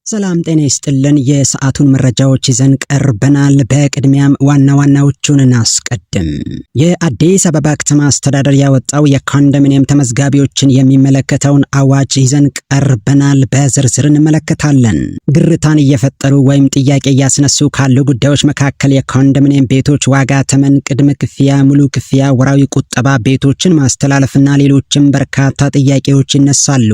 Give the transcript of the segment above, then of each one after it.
ሰላም ጤና ይስጥልን። የሰዓቱን መረጃዎች ይዘን ቀርበናል። በቅድሚያም ዋና ዋናዎቹን እናስቀድም። የአዲስ አበባ ከተማ አስተዳደር ያወጣው የኮንዶሚኒየም ተመዝጋቢዎችን የሚመለከተውን አዋጅ ይዘን ቀርበናል። በዝርዝር እንመለከታለን። ግርታን እየፈጠሩ ወይም ጥያቄ እያስነሱ ካሉ ጉዳዮች መካከል የኮንዶሚኒየም ቤቶች ዋጋ፣ ተመን፣ ቅድመ ክፍያ፣ ሙሉ ክፍያ፣ ወራዊ ቁጠባ፣ ቤቶችን ማስተላለፍና ሌሎችም በርካታ ጥያቄዎች ይነሳሉ።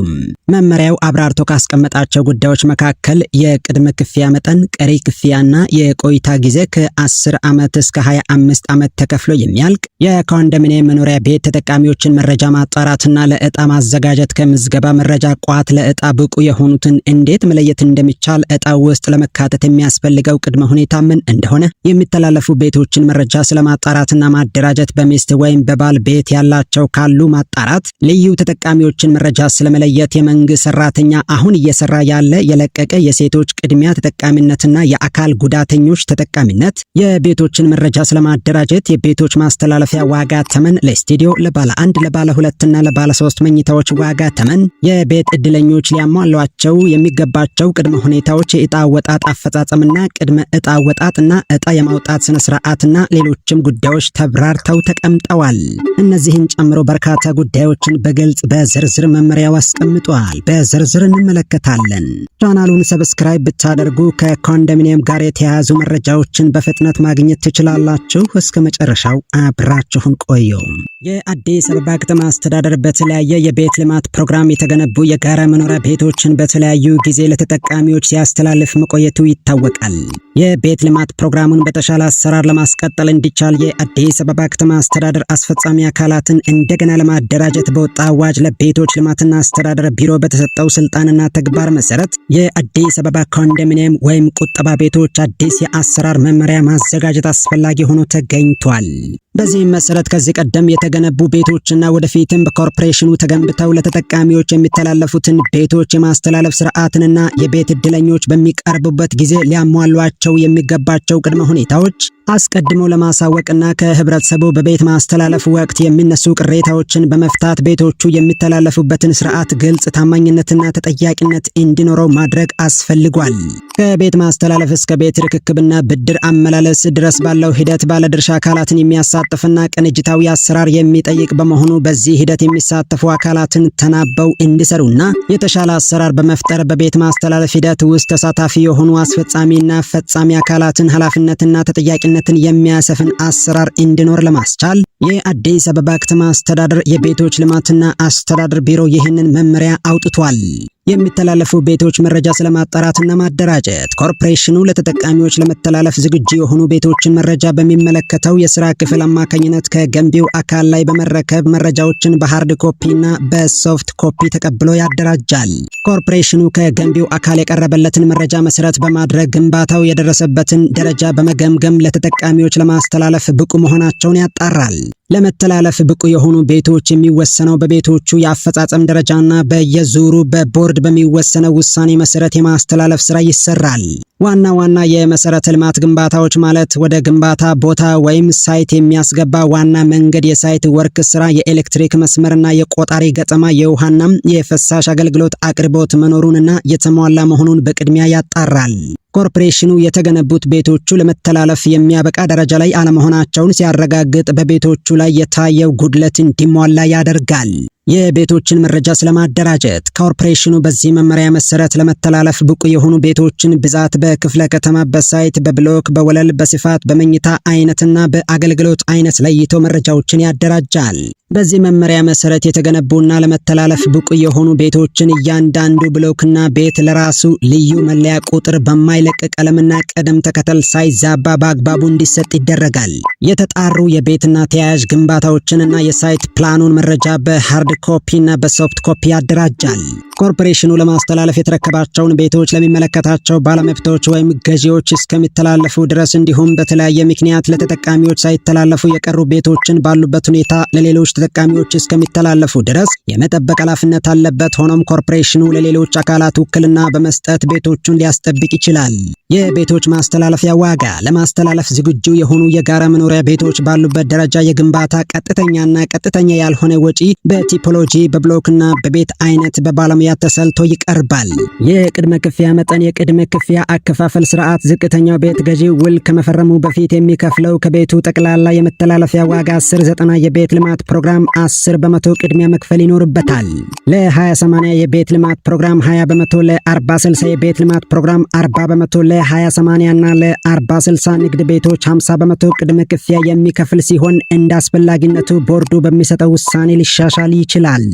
መመሪያው አብራርቶ ካስቀመጣቸው ጉዳዮች መካከል የቅድመ ክፍያ መጠን፣ ቀሪ ክፍያና የቆይታ ጊዜ ከ10 ዓመት እስከ 25 ዓመት ተከፍሎ የሚያልቅ፣ የኮንዶሚኒየም መኖሪያ ቤት ተጠቃሚዎችን መረጃ ማጣራትና ለዕጣ ማዘጋጀት፣ ከምዝገባ መረጃ ቋት ለዕጣ ብቁ የሆኑትን እንዴት መለየት እንደሚቻል፣ ዕጣው ውስጥ ለመካተት የሚያስፈልገው ቅድመ ሁኔታ ምን እንደሆነ፣ የሚተላለፉ ቤቶችን መረጃ ስለማጣራትና ማደራጀት፣ በሚስት ወይም በባል ቤት ያላቸው ካሉ ማጣራት፣ ልዩ ተጠቃሚዎችን መረጃ ስለመለየት፣ የመንግስት ሰራተኛ አሁን እየሰራ ያለ የለቀቀ የሴቶች ቅድሚያ ተጠቃሚነትና የአካል ጉዳተኞች ተጠቃሚነት፣ የቤቶችን መረጃ ስለማደራጀት፣ የቤቶች ማስተላለፊያ ዋጋ ተመን፣ ለስቱዲዮ፣ ለባለ 1፣ ለባለ 2 እና ለባለ 3 መኝታዎች ዋጋ ተመን፣ የቤት እድለኞች ሊያሟሏቸው የሚገባቸው ቅድመ ሁኔታዎች፣ የዕጣ አወጣጥ አፈጻጸምና ቅድመ ዕጣ አወጣጥና ዕጣ የማውጣት ስነ ስርዓትና ሌሎችም ጉዳዮች ተብራርተው ተቀምጠዋል። እነዚህን ጨምሮ በርካታ ጉዳዮችን በግልጽ በዝርዝር መመሪያው አስቀምጧል። በዝርዝር እንመለከታለን። ቻናሉን ሰብስክራይብ ብታደርጉ ከኮንዶሚኒየም ጋር የተያያዙ መረጃዎችን በፍጥነት ማግኘት ትችላላችሁ። እስከ መጨረሻው አብራችሁን ቆዩ። የአዲስ አበባ ከተማ አስተዳደር በተለያየ የቤት ልማት ፕሮግራም የተገነቡ የጋራ መኖሪያ ቤቶችን በተለያዩ ጊዜ ለተጠቃሚዎች ሲያስተላልፍ መቆየቱ ይታወቃል። የቤት ልማት ፕሮግራሙን በተሻለ አሰራር ለማስቀጠል እንዲቻል የአዲስ አበባ ከተማ አስተዳደር አስፈጻሚ አካላትን እንደገና ለማደራጀት በወጣ አዋጅ ለቤቶች ልማትና አስተዳደር ቢሮ በተሰጠው ስልጣንና ተግባር መሰረት የአዲስ አበባ ኮንዶሚኒየም ወይም ቁጠባ ቤቶች አዲስ የአሰራር መመሪያ ማዘጋጀት አስፈላጊ ሆኖ ተገኝቷል። በዚህም መሰረት ከዚህ ቀደም የተገነቡ ቤቶችና ወደፊትም በኮርፖሬሽኑ ተገንብተው ለተጠቃሚዎች የሚተላለፉትን ቤቶች የማስተላለፍ ስርዓትንና የቤት እድለኞች በሚቀርቡበት ጊዜ ሊያሟሏቸው የሚገባቸው ቅድመ ሁኔታዎች አስቀድሞ ለማሳወቅና ከህብረተሰቡ በቤት ማስተላለፍ ወቅት የሚነሱ ቅሬታዎችን በመፍታት ቤቶቹ የሚተላለፉበትን ስርዓት ግልጽ፣ ታማኝነትና ተጠያቂነት እንዲኖረው ማድረግ አስፈልጓል። ከቤት ማስተላለፍ እስከ ቤት ርክክብና ብድር አመላለስ ድረስ ባለው ሂደት ባለድርሻ አካላትን የሚያሳትፍና ቅንጅታዊ አሰራር የሚጠይቅ በመሆኑ በዚህ ሂደት የሚሳተፉ አካላትን ተናበው እንዲሰሩና የተሻለ አሰራር በመፍጠር በቤት ማስተላለፍ ሂደት ውስጥ ተሳታፊ የሆኑ አስፈጻሚና ፈጻሚ አካላትን ኃላፊነትና ተጠያቂነትን የሚያሰፍን አሰራር እንዲኖር ለማስቻል የአዲስ አበባ ከተማ አስተዳደር የቤቶች ልማትና አስተዳደር ቢሮ ይህንን መመሪያ አውጥቷል። የሚተላለፉ ቤቶች መረጃ ስለማጣራትና ማደራጀት ኮርፖሬሽኑ ለተጠቃሚዎች ለመተላለፍ ዝግጁ የሆኑ ቤቶችን መረጃ በሚመለከተው የስራ ክፍል አማካኝነት ከገንቢው አካል ላይ በመረከብ መረጃዎችን በሃርድ ኮፒና በሶፍት ኮፒ ተቀብሎ ያደራጃል። ኮርፖሬሽኑ ከገንቢው አካል የቀረበለትን መረጃ መሰረት በማድረግ ግንባታው የደረሰበትን ደረጃ በመገምገም ለተጠቃሚዎች ለማስተላለፍ ብቁ መሆናቸውን ያጣራል። ለመተላለፍ ብቁ የሆኑ ቤቶች የሚወሰነው በቤቶቹ የአፈጻጸም ደረጃና በየዙሩ በቦርድ በሚወሰነው ውሳኔ መሰረት የማስተላለፍ ስራ ይሰራል። ዋና ዋና የመሰረተ ልማት ግንባታዎች ማለት ወደ ግንባታ ቦታ ወይም ሳይት የሚያስገባ ዋና መንገድ፣ የሳይት ወርክ ስራ፣ የኤሌክትሪክ መስመርና የቆጣሪ ገጠማ፣ የውሃና የፍሳሽ አገልግሎት አቅርቦት መኖሩንና የተሟላ መሆኑን በቅድሚያ ያጣራል። ኮርፖሬሽኑ የተገነቡት ቤቶቹ ለመተላለፍ የሚያበቃ ደረጃ ላይ አለመሆናቸውን ሲያረጋግጥ በቤቶቹ ላይ የታየው ጉድለት እንዲሟላ ያደርጋል። የቤቶችን መረጃ ስለማደራጀት ኮርፖሬሽኑ በዚህ መመሪያ መሰረት ለመተላለፍ ብቁ የሆኑ ቤቶችን ብዛት በክፍለ ከተማ፣ በሳይት፣ በብሎክ፣ በወለል፣ በስፋት፣ በመኝታ አይነትና በአገልግሎት አይነት ለይቶ መረጃዎችን ያደራጃል። በዚህ መመሪያ መሰረት የተገነቡና ለመተላለፍ ብቁ የሆኑ ቤቶችን እያንዳንዱ ብሎክና ቤት ለራሱ ልዩ መለያ ቁጥር በማይለቅ ቀለምና ቅደም ተከተል ሳይዛባ በአግባቡ እንዲሰጥ ይደረጋል። የተጣሩ የቤትና ተያያዥ ግንባታዎችንና የሳይት ፕላኑን መረጃ በሃርድ ኮፒና በሶፍት ኮፒ ያደራጃል። ኮርፖሬሽኑ ለማስተላለፍ የተረከባቸውን ቤቶች ለሚመለከታቸው ባለመብቶች ወይም ገዢዎች እስከሚተላለፉ ድረስ እንዲሁም በተለያየ ምክንያት ለተጠቃሚዎች ሳይተላለፉ የቀሩ ቤቶችን ባሉበት ሁኔታ ለሌሎች ተጠቃሚዎች እስከሚተላለፉ ድረስ የመጠበቅ ኃላፊነት አለበት። ሆኖም ኮርፖሬሽኑ ለሌሎች አካላት ውክልና በመስጠት ቤቶቹን ሊያስጠብቅ ይችላል። የቤቶች ማስተላለፊያ ዋጋ ለማስተላለፍ ዝግጁ የሆኑ የጋራ መኖሪያ ቤቶች ባሉበት ደረጃ የግንባታ ቀጥተኛና ቀጥተኛ ያልሆነ ወጪ በቲፖሎጂ በብሎክና በቤት አይነት በባለሙያ ተሰልቶ ይቀርባል። የቅድመ ክፍያ መጠን የቅድመ ክፍያ አከፋፈል ስርዓት ዝቅተኛው ቤት ገዢ ውል ከመፈረሙ በፊት የሚከፍለው ከቤቱ ጠቅላላ የመተላለፊያ ዋጋ 10/90 የቤት ልማት ፕሮግራም 10% ቅድሚያ መክፈል ይኖርበታል። ለ20/80 የቤት ልማት ፕሮግራም 20%፣ ለ40/60 የቤት ልማት ፕሮግራም 40%፣ ለ20/80 እና ለ40/60 ንግድ ቤቶች 50% ቅድመ ክፍያ የሚከፍል ሲሆን እንደ አስፈላጊነቱ ቦርዱ በሚሰጠው ውሳኔ ሊሻሻል ይችላል።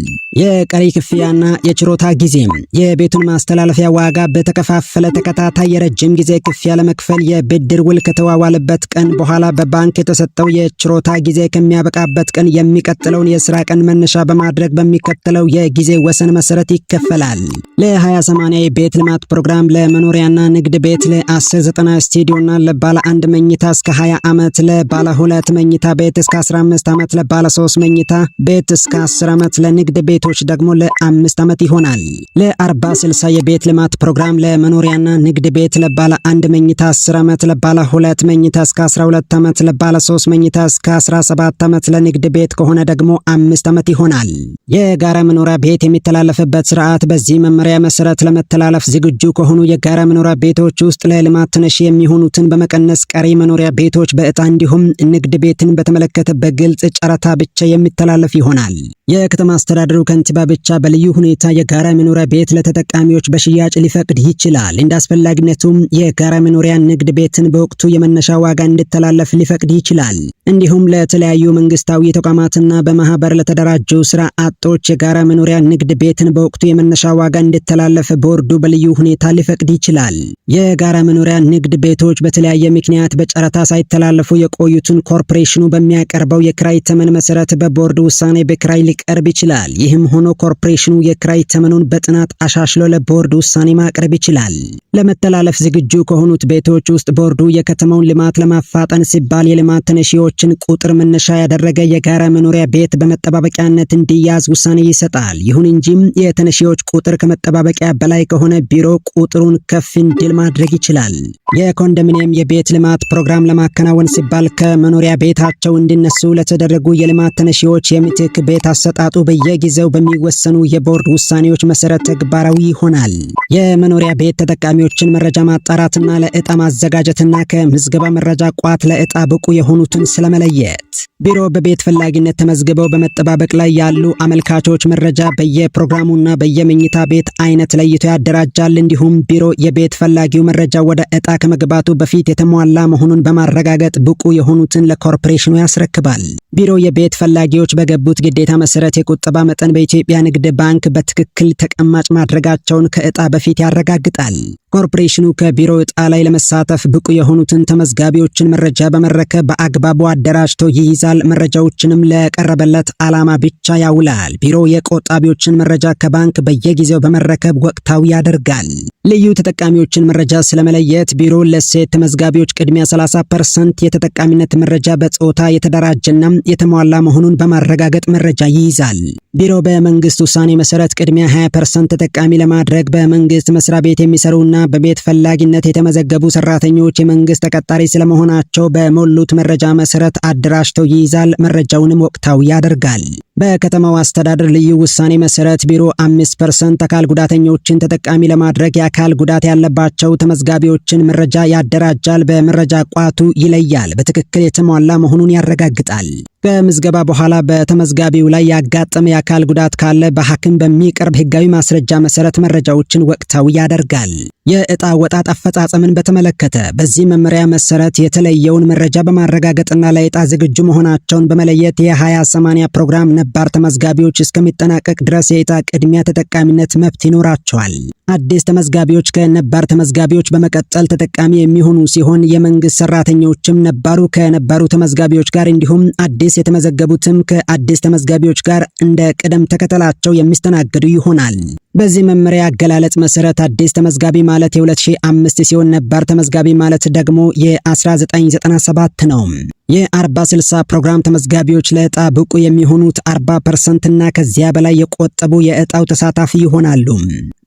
የቀሪ ክፍያና የችሮታ ጊዜም የቤቱን ማስተላለፊያ ዋጋ በተከፋፈለ ተከታታይ የረጅም ጊዜ ክፍያ ለመክፈል የብድር ውል ከተዋዋለበት ቀን በኋላ በባንክ የተሰጠው የችሮታ ጊዜ ከሚያበቃበት ቀን የሚቀጥለውን የስራ ቀን መነሻ በማድረግ በሚከተለው የጊዜ ወሰን መሰረት ይከፈላል። ለ20/80 የቤት ልማት ፕሮግራም ለመኖሪያና ንግድ ቤት ለ10/90 ስቱዲዮና ለባለ 1 መኝታ እስከ 20 ዓመት፣ ለባለ 2 መኝታ ቤት እስከ 15 ዓመት፣ ለባለ 3 መኝታ ቤት እስከ 10 ዓመት፣ ለንግድ ቤቶች ደግሞ ለ5 ዓመት ይሆናል። ለ40/60 የቤት ልማት ፕሮግራም ለመኖሪያና ንግድ ቤት ለባለ 1 መኝታ 10 ዓመት፣ ለባለ 2 መኝታ እስከ 12 ዓመት፣ ለባለ 3 መኝታ እስከ 17 ዓመት፣ ለንግድ ቤት ከሆነ ደግሞ 5 ዓመት ይሆናል። የጋራ መኖሪያ ቤት የሚተላለፍበት ስርዓት በዚህ መመሪያ መሰረት ለመተላለፍ ዝግጁ ከሆኑ የጋራ መኖሪያ ቤቶች ውስጥ ለልማት ተነሺ የሚሆኑትን በመቀነስ ቀሪ መኖሪያ ቤቶች በዕጣ እንዲሁም ንግድ ቤትን በተመለከተ በግልጽ ጨረታ ብቻ የሚተላለፍ ይሆናል። የከተማ አስተዳደሩ ከንቲባ ብቻ በልዩ ሁኔታ የጋራ መኖሪያ ቤት ለተጠቃሚዎች በሽያጭ ሊፈቅድ ይችላል። እንደ አስፈላጊነቱም የጋራ መኖሪያ ንግድ ቤትን በወቅቱ የመነሻ ዋጋ እንዲተላለፍ ሊፈቅድ ይችላል። እንዲሁም ለተለያዩ መንግስታዊ ተቋማትና በማህበር ለተደራጁ ስራ አጦች የጋራ መኖሪያ ንግድ ቤትን በወቅቱ የመነሻ ዋጋ እንዲተላለፍ ቦርዱ በልዩ ሁኔታ ሊፈቅድ ይችላል። የጋራ መኖሪያ ንግድ ቤቶች በተለያየ ምክንያት በጨረታ ሳይተላለፉ የቆዩትን ኮርፖሬሽኑ በሚያቀርበው የክራይ ተመን መሰረት በቦርድ ውሳኔ በክራይ ሊቀርብ ይችላል። ይህም ሆኖ ኮርፖሬሽኑ የክራይ ተመኑን በጥናት አሻሽሎ ለቦርድ ውሳኔ ማቅረብ ይችላል። ለመተላለፍ ዝግጁ ከሆኑት ቤቶች ውስጥ ቦርዱ የከተማውን ልማት ለማፋጠን ሲባል የልማት ተነሺዎችን ቁጥር መነሻ ያደረገ የጋራ መኖሪያ ቤት በመጠባበቂያነት እንዲያዝ ውሳኔ ይሰጣል። ይሁን እንጂም የተነሺዎች ቁጥር ከመጠባበቂያ በላይ ከሆነ ቢሮ ቁጥሩን ከፍ እንዲል ማድረግ ይችላል። የኮንዶሚኒየም የቤት ልማት ፕሮግራም ለማከናወን ሲባል ከመኖሪያ ቤታቸው እንዲነሱ ለተደረጉ የልማት ተነሺዎች የምትክ ቤት አሰጣጡ በየጊዜው በሚወሰኑ የቦርድ ውሳኔዎች መሰረት ተግባራዊ ይሆናል። የመኖሪያ ቤት ተጠቃሚዎችን መረጃ ማጣራትና ለዕጣ ማዘጋጀትና ከምዝገባ መረጃ ቋት ለዕጣ ብቁ የሆኑትን ስለመለየት ቢሮ በቤት ፈላጊነት ተመዝግበው በመጠባበቅ ላይ ያሉ አመልካቾች መረጃ በየፕሮግራሙና በየመኝታ ቤት አይነት ለይቶ ያደራጃል። እንዲሁም ቢሮ የቤት ፈላጊው መረጃ ወደ ዕጣ ከመግባቱ በፊት የተሟላ መሆኑን በማረጋገጥ ብቁ የሆኑትን ለኮርፖሬሽኑ ያስረክባል። ቢሮ የቤት ፈላጊዎች በገቡት ግዴታ መሰረት የቁጠባ መጠን በኢትዮጵያ ንግድ ባንክ በትክክል ተቀማጭ ማድረጋቸውን ከዕጣ በፊት ያረጋግጣል። ኮርፖሬሽኑ ከቢሮ ዕጣ ላይ ለመሳተፍ ብቁ የሆኑትን ተመዝጋቢዎችን መረጃ በመረከብ በአግባቡ አደራጅቶ ይይዛል። መረጃዎችንም ለቀረበለት ዓላማ ብቻ ያውላል። ቢሮ የቆጣቢዎችን መረጃ ከባንክ በየጊዜው በመረከብ ወቅታዊ ያደርጋል። ልዩ ተጠቃሚዎችን መረጃ ስለመለየት ቢሮ ለሴት ተመዝጋቢዎች ቅድሚያ 30% የተጠቃሚነት መረጃ በጾታ የተደራጀና የተሟላ መሆኑን በማረጋገጥ መረጃ ይይዛል። ቢሮ በመንግስት ውሳኔ መሰረት ቅድሚያ 20% ተጠቃሚ ለማድረግ በመንግስት መስሪያ ቤት የሚሰሩና በቤት ፈላጊነት የተመዘገቡ ሰራተኞች የመንግስት ተቀጣሪ ስለመሆናቸው በሞሉት መረጃ መሰረት አደራጅተው ይይዛል። መረጃውንም ወቅታዊ ያደርጋል። በከተማው አስተዳደር ልዩ ውሳኔ መሰረት ቢሮ 5% አካል ጉዳተኞችን ተጠቃሚ ለማድረግ የአካል ጉዳት ያለባቸው ተመዝጋቢዎችን መረጃ ያደራጃል። በመረጃ ቋቱ ይለያል። በትክክል የተሟላ መሆኑን ያረጋግጣል። ከምዝገባ በኋላ በተመዝጋቢው ላይ ያጋጠመ የአካል ጉዳት ካለ በሐኪም በሚቀርብ ህጋዊ ማስረጃ መሰረት መረጃዎችን ወቅታዊ ያደርጋል። የዕጣ ወጣት አፈጻጸምን በተመለከተ በዚህ መመሪያ መሰረት የተለየውን መረጃ በማረጋገጥና ለዕጣ ዝግጁ መሆናቸውን በመለየት የ20/80 ፕሮግራም ነባር ተመዝጋቢዎች እስከሚጠናቀቅ ድረስ የዕጣ ቅድሚያ ተጠቃሚነት መብት ይኖራቸዋል። አዲስ ተመዝጋቢዎች ከነባር ተመዝጋቢዎች በመቀጠል ተጠቃሚ የሚሆኑ ሲሆን የመንግስት ሰራተኞችም ነባሩ ከነባሩ ተመዝጋቢዎች ጋር እንዲሁም አዲስ የተመዘገቡትም ከአዲስ ተመዝጋቢዎች ጋር እንደ ቅደም ተከተላቸው የሚስተናገዱ ይሆናል። በዚህ መመሪያ አገላለጽ መሰረት አዲስ ተመዝጋቢ ማለት የ2005 ሲሆን ነባር ተመዝጋቢ ማለት ደግሞ የ1997 ነው። የ40/60 ፕሮግራም ተመዝጋቢዎች ለዕጣ ብቁ የሚሆኑት 40% እና ከዚያ በላይ የቆጠቡ የዕጣው ተሳታፊ ይሆናሉ።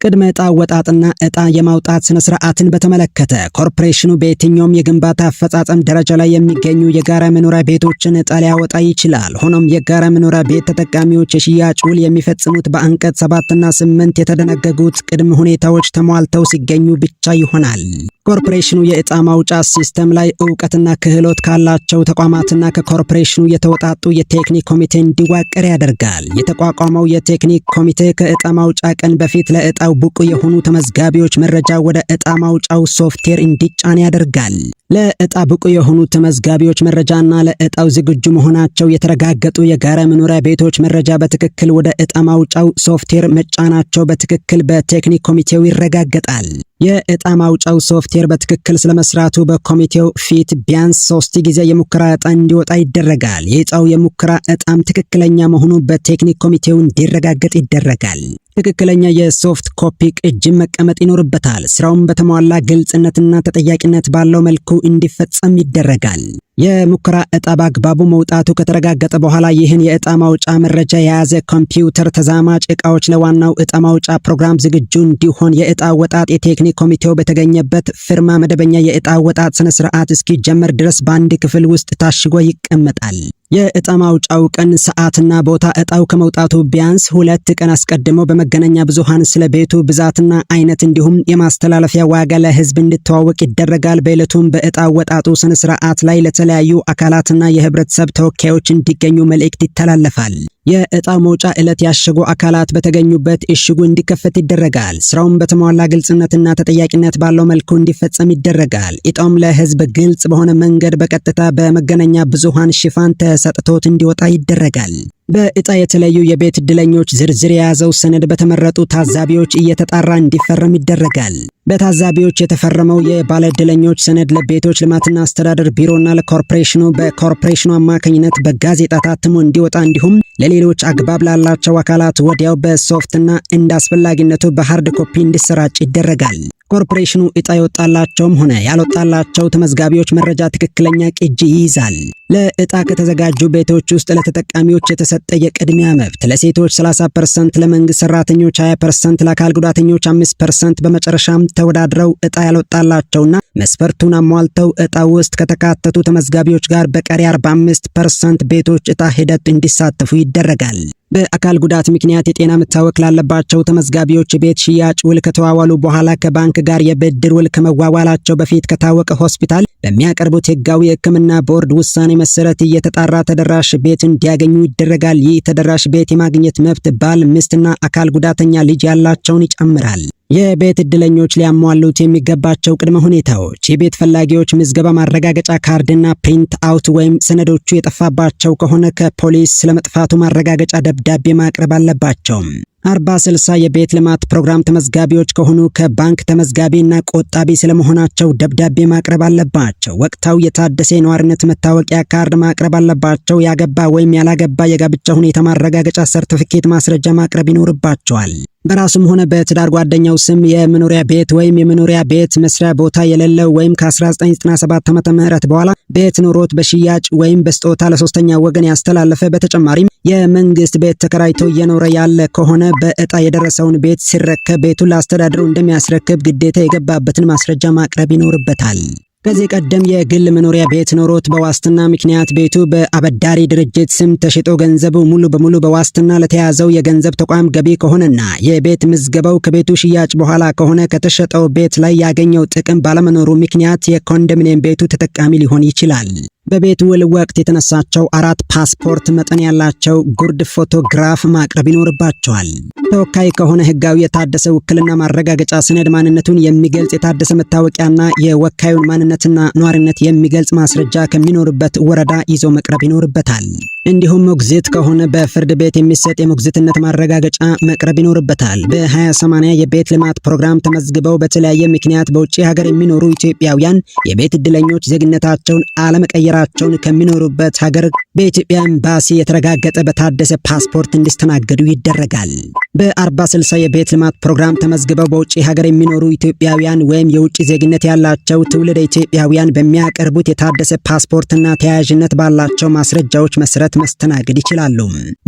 ቅድመ ዕጣ አወጣጥና ዕጣ የማውጣት ስነ ስርዓትን በተመለከተ ኮርፖሬሽኑ በየትኛውም የግንባታ አፈጻጸም ደረጃ ላይ የሚገኙ የጋራ መኖሪያ ቤቶችን ዕጣ ሊያወጣ ይችላል። ሆኖም የጋራ መኖሪያ ቤት ተጠቃሚዎች የሽያጭ ውል የሚፈጽሙት በአንቀጽ 7 እና 8 የተደነገጉት ቅድመ ሁኔታዎች ተሟልተው ሲገኙ ብቻ ይሆናል። ኮርፖሬሽኑ የዕጣ ማውጫ ሲስተም ላይ ዕውቀትና ክህሎት ካላቸው ተቋማትና ከኮርፖሬሽኑ የተወጣጡ የቴክኒክ ኮሚቴ እንዲዋቀር ያደርጋል። የተቋቋመው የቴክኒክ ኮሚቴ ከዕጣ ማውጫ ቀን በፊት ለዕጣው ብቁ የሆኑ ተመዝጋቢዎች መረጃ ወደ ዕጣ ማውጫው ሶፍትዌር እንዲጫን ያደርጋል። ለዕጣ ብቁ የሆኑ ተመዝጋቢዎች መረጃና ለዕጣው ዝግጁ መሆናቸው የተረጋገጡ የጋራ መኖሪያ ቤቶች መረጃ በትክክል ወደ ዕጣ ማውጫው ሶፍትዌር መጫናቸው በትክክል በቴክኒክ ኮሚቴው ይረጋገጣል። የዕጣ ማውጫው ሶፍትዌር በትክክል ስለመስራቱ በኮሚቴው ፊት ቢያንስ 3 ጊዜ የሙከራ ዕጣ እንዲወጣ ይደረጋል። የዕጣው የሙከራ ዕጣም ትክክለኛ መሆኑ በቴክኒክ ኮሚቴው እንዲረጋገጥ ይደረጋል። ትክክለኛ የሶፍት ኮፒ ቅጅም መቀመጥ ይኖርበታል። ስራውም በተሟላ ግልጽነትና ተጠያቂነት ባለው መልኩ እንዲፈጸም ይደረጋል። የሙከራ ዕጣ በአግባቡ መውጣቱ ከተረጋገጠ በኋላ ይህን የዕጣ ማውጫ መረጃ የያዘ ኮምፒውተር ተዛማጭ ዕቃዎች ለዋናው ዕጣ ማውጫ ፕሮግራም ዝግጁ እንዲሆን የዕጣ አወጣጥ የቴክኒክ ኮሚቴው በተገኘበት ፊርማ መደበኛ የዕጣ አወጣጥ ስነ ስርዓት እስኪጀመር ድረስ በአንድ ክፍል ውስጥ ታሽጎ ይቀመጣል። የዕጣ ማውጫው ቀን፣ ሰዓትና ቦታ ዕጣው ከመውጣቱ ቢያንስ 2 ቀን አስቀድመው በመገናኛ ብዙሃን ስለ ቤቱ ብዛትና አይነት እንዲሁም የማስተላለፊያ ዋጋ ለህዝብ እንዲተዋወቅ ይደረጋል። በዕለቱም በዕጣ አወጣጡ ስነ ስርዓት ላይ ለተለያዩ አካላትና የህብረተሰብ ተወካዮች እንዲገኙ መልእክት ይተላለፋል። የዕጣ መውጫ ዕለት ያሸጉ አካላት በተገኙበት እሽጉ እንዲከፈት ይደረጋል። ስራውን በተሟላ ግልጽነትና ተጠያቂነት ባለው መልኩ እንዲፈጸም ይደረጋል። ዕጣውም ለህዝብ ግልጽ በሆነ መንገድ በቀጥታ በመገናኛ ብዙሃን ሽፋን ተሰጥቶት እንዲወጣ ይደረጋል። በዕጣ የተለዩ የቤት ዕድለኞች ዝርዝር የያዘው ሰነድ በተመረጡ ታዛቢዎች እየተጣራ እንዲፈረም ይደረጋል። በታዛቢዎች የተፈረመው የባለ ዕድለኞች ሰነድ ለቤቶች ልማትና አስተዳደር ቢሮና ለኮርፖሬሽኑ በኮርፖሬሽኑ አማካኝነት በጋዜጣ ታትሞ እንዲወጣ እንዲሁም ለሌሎች አግባብ ላላቸው አካላት ወዲያው በሶፍትና እንደ አስፈላጊነቱ በሃርድ ኮፒ እንዲሰራጭ ይደረጋል። ኮርፖሬሽኑ ዕጣ የወጣላቸውም ሆነ ያልወጣላቸው ተመዝጋቢዎች መረጃ ትክክለኛ ቅጂ ይይዛል። ለዕጣ ከተዘጋጁ ቤቶች ውስጥ ለተጠቃሚዎች የተሰጠ የቅድሚያ መብት ለሴቶች 30%፣ ለመንግስት ሰራተኞች 20%፣ ለአካል ጉዳተኞች 5%፣ በመጨረሻም ተወዳድረው ዕጣ ያልወጣላቸውና መስፈርቱን አሟልተው ዕጣ ውስጥ ከተካተቱ ተመዝጋቢዎች ጋር በቀሪ 45% ቤቶች ዕጣ ሂደት እንዲሳተፉ ይደረጋል። በአካል ጉዳት ምክንያት የጤና መታወክ ላለባቸው ተመዝጋቢዎች ቤት ሽያጭ ውል ከተዋዋሉ በኋላ ከባንክ ጋር የብድር ውል ከመዋዋላቸው በፊት ከታወቀ ሆስፒታል በሚያቀርቡት ህጋዊ የሕክምና ቦርድ ውሳኔ መሰረት እየተጣራ ተደራሽ ቤት እንዲያገኙ ይደረጋል። ይህ ተደራሽ ቤት የማግኘት መብት ባል፣ ሚስትና አካል ጉዳተኛ ልጅ ያላቸውን ይጨምራል። የቤት ዕድለኞች ሊያሟሉት የሚገባቸው ቅድመ ሁኔታዎች: የቤት ፈላጊዎች ምዝገባ ማረጋገጫ ካርድና ፕሪንት አውት ወይም ሰነዶቹ የጠፋባቸው ከሆነ ከፖሊስ ስለመጥፋቱ ማረጋገጫ ደብዳቤ ማቅረብ አለባቸው። 40/60 የቤት ልማት ፕሮግራም ተመዝጋቢዎች ከሆኑ ከባንክ ተመዝጋቢና ቆጣቢ ስለመሆናቸው ደብዳቤ ማቅረብ አለባቸው። ወቅታዊ የታደሰ የነዋሪነት መታወቂያ ካርድ ማቅረብ አለባቸው። ያገባ ወይም ያላገባ የጋብቻ ሁኔታ ማረጋገጫ ሰርቲፊኬት ማስረጃ ማቅረብ ይኖርባቸዋል። በራሱም ሆነ በትዳር ጓደኛው ስም የመኖሪያ ቤት ወይም የመኖሪያ ቤት መስሪያ ቦታ የሌለው ወይም ከ1997 ዓመተ ምህረት በኋላ ቤት ኖሮት በሽያጭ ወይም በስጦታ ለሶስተኛ ወገን ያስተላለፈ፣ በተጨማሪም የመንግስት ቤት ተከራይቶ እየኖረ ያለ ከሆነ በዕጣ የደረሰውን ቤት ሲረከብ ቤቱን ለአስተዳደሩ እንደሚያስረክብ ግዴታ የገባበትን ማስረጃ ማቅረብ ይኖርበታል። ከዚህ ቀደም የግል መኖሪያ ቤት ኖሮት በዋስትና ምክንያት ቤቱ በአበዳሪ ድርጅት ስም ተሽጦ ገንዘቡ ሙሉ በሙሉ በዋስትና ለተያዘው የገንዘብ ተቋም ገቢ ከሆነና የቤት ምዝገባው ከቤቱ ሽያጭ በኋላ ከሆነ ከተሸጠው ቤት ላይ ያገኘው ጥቅም ባለመኖሩ ምክንያት የኮንዶሚኒየም ቤቱ ተጠቃሚ ሊሆን ይችላል። በቤት ውል ወቅት የተነሳቸው 4 ፓስፖርት መጠን ያላቸው ጉርድ ፎቶግራፍ ማቅረብ ይኖርባቸዋል። ተወካይ ከሆነ ህጋዊ የታደሰ ውክልና ማረጋገጫ ሰነድ፣ ማንነቱን የሚገልጽ የታደሰ መታወቂያና የወካዩን ማንነትና ኗሪነት የሚገልጽ ማስረጃ ከሚኖርበት ወረዳ ይዞ መቅረብ ይኖርበታል። እንዲሁም ሞግዚት ከሆነ በፍርድ ቤት የሚሰጥ የሞግዚትነት ማረጋገጫ መቅረብ ይኖርበታል። በ20/80 የቤት ልማት ፕሮግራም ተመዝግበው በተለያየ ምክንያት በውጭ ሀገር የሚኖሩ ኢትዮጵያውያን የቤት ዕድለኞች ዜግነታቸውን አለመቀየራቸውን ከሚኖሩበት ሀገር በኢትዮጵያ ኤምባሲ የተረጋገጠ በታደሰ ፓስፖርት እንዲስተናገዱ ይደረጋል። በ40/60 የቤት ልማት ፕሮግራም ተመዝግበው በውጭ ሀገር የሚኖሩ ኢትዮጵያውያን ወይም የውጭ ዜግነት ያላቸው ትውልደ ኢትዮጵያውያን በሚያቀርቡት የታደሰ ፓስፖርትና ተያያዥነት ባላቸው ማስረጃዎች መሰረት መሰረት መስተናገድ ይችላሉ።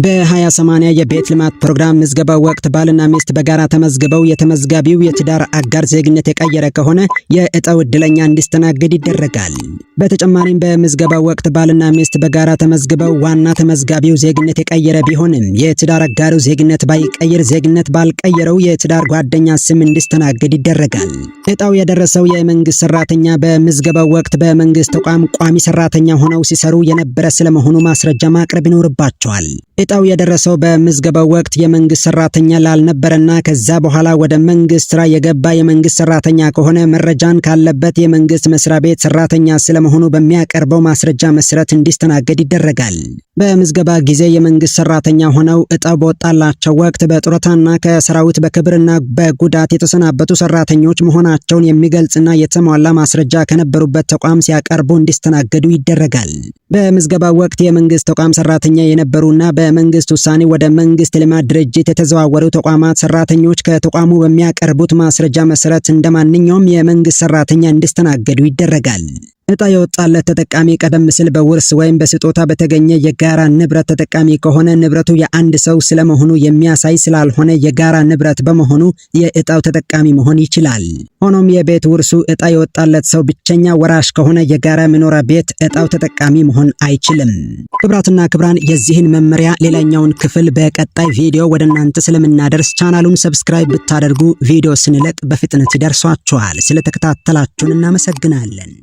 በ20/80 የቤት ልማት ፕሮግራም ምዝገባ ወቅት ባልና ሚስት በጋራ ተመዝግበው የተመዝጋቢው የትዳር አጋር ዜግነት የቀየረ ከሆነ የዕጣው ዕድለኛ እንዲስተናገድ ይደረጋል። በተጨማሪም በምዝገባ ወቅት ባልና ሚስት በጋራ ተመዝግበው ዋና ተመዝጋቢው ዜግነት የቀየረ ቢሆንም የትዳር አጋሩ ዜግነት ባይቀየር ዜግነት ባልቀየረው የትዳር ጓደኛ ስም እንዲስተናገድ ይደረጋል። ዕጣው የደረሰው የመንግስት ሰራተኛ በምዝገባው ወቅት በመንግስት ተቋም ቋሚ ሰራተኛ ሆነው ሲሰሩ የነበረ ስለመሆኑ ማስረጃ ማቅረብ ይኖርባቸዋል። ዕጣው የደረሰው በምዝገባው ወቅት የመንግስት ሰራተኛ ላልነበረና ከዛ በኋላ ወደ መንግስት ስራ የገባ የመንግስት ሰራተኛ ከሆነ መረጃን ካለበት የመንግስት መስሪያ ቤት ሰራተኛ ስለመሆኑ በሚያቀርበው ማስረጃ መሰረት እንዲስተናገድ ይደረጋል። በምዝገባ ጊዜ የመንግስት ሰራተኛ ሆነው ዕጣው በወጣላቸው ወቅት በጡረታና ከሰራዊት በክብርና በጉዳት የተሰናበቱ ሰራተኞች መሆናቸውን የሚገልጽና የተሟላ ማስረጃ ከነበሩበት ተቋም ሲያቀርቡ እንዲስተናገዱ ይደረጋል። በምዝገባ ወቅት የመንግስት ተቋም ሰራተኛ የነበሩና በመንግስት ውሳኔ ወደ መንግስት ልማት ድርጅት የተዘዋወሩ ተቋማት ሰራተኞች ከተቋሙ በሚያቀርቡት ማስረጃ መሰረት እንደማንኛውም የመንግስት ሰራተኛ እንዲስተናገዱ ይደረጋል። ዕጣ የወጣለት ተጠቃሚ ቀደም ሲል በውርስ ወይም በስጦታ በተገኘ የጋራ ንብረት ተጠቃሚ ከሆነ ንብረቱ የአንድ ሰው ስለመሆኑ የሚያሳይ ስላልሆነ የጋራ ንብረት በመሆኑ የዕጣው ተጠቃሚ መሆን ይችላል። ሆኖም የቤት ውርሱ ዕጣ የወጣለት ሰው ብቸኛ ወራሽ ከሆነ የጋራ መኖሪያ ቤት ዕጣው ተጠቃሚ መሆን አይችልም። ክቡራትና ክቡራን የዚህን መመሪያ ሌላኛውን ክፍል በቀጣይ ቪዲዮ ወደ እናንተ ስለምናደርስ ቻናሉን ሰብስክራይብ ብታደርጉ ቪዲዮ ስንለቅ በፍጥነት ይደርሷችኋል። ስለተከታተላችሁን እናመሰግናለን።